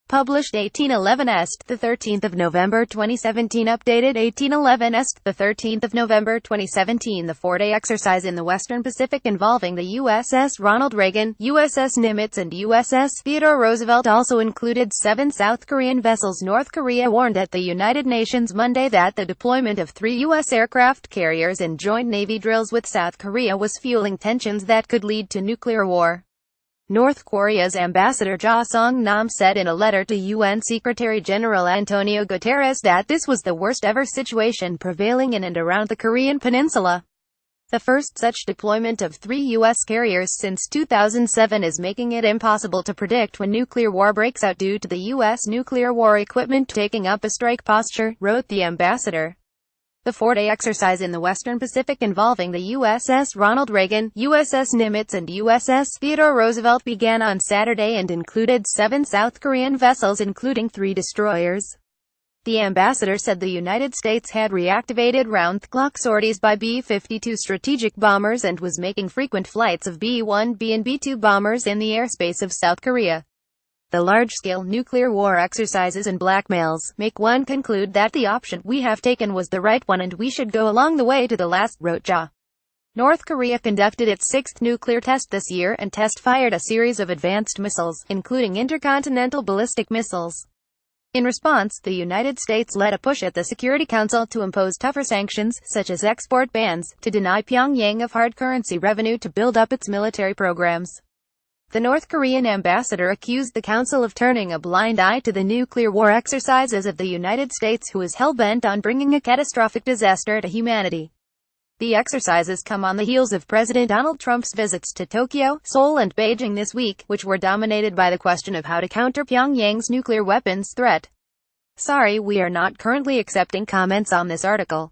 Published 1811 Est, the 13th of November 2017. Updated 1811 Est, the 13th of November 2017. The four-day exercise in the Western Pacific involving the USS Ronald Reagan, USS Nimitz and USS Theodore Roosevelt also included 7 South Korean vessels. North Korea warned at the United Nations Monday that the deployment of 3 U.S. aircraft carriers in joint Navy drills with South Korea was fueling tensions that could lead to nuclear war. North Korea's Ambassador Ja Song-nam said in a letter to UN Secretary-General Antonio Guterres that this was the worst-ever situation prevailing in and around the Korean peninsula. The first such deployment of 3 U.S. carriers since 2007 is making it impossible to predict when nuclear war breaks out due to the U.S. nuclear war equipment taking up a strike posture, wrote the ambassador. The four-day exercise in the Western Pacific involving the USS Ronald Reagan, USS Nimitz and USS Theodore Roosevelt began on Saturday and included 7 South Korean vessels including 3 destroyers. The ambassador said the United States had reactivated round-the-clock sorties by B-52 strategic bombers and was making frequent flights of B-1B and B-2 bombers in the airspace of South Korea. The large-scale nuclear war exercises and blackmails make one conclude that the option we have taken was the right one and we should go along the way to the last, wrote Ja. North Korea conducted its 6th nuclear test this year and test-fired a series of advanced missiles, including intercontinental ballistic missiles. In response, the United States led a push at the Security Council to impose tougher sanctions, such as export bans, to deny Pyongyang of hard currency revenue to build up its military programs. The North Korean ambassador accused the Council of turning a blind eye to the nuclear war exercises of the United States, who is hell-bent on bringing a catastrophic disaster to humanity. The exercises come on the heels of President Donald Trump's visits to Tokyo, Seoul and Beijing this week, which were dominated by the question of how to counter Pyongyang's nuclear weapons threat. Sorry, we are not currently accepting comments on this article.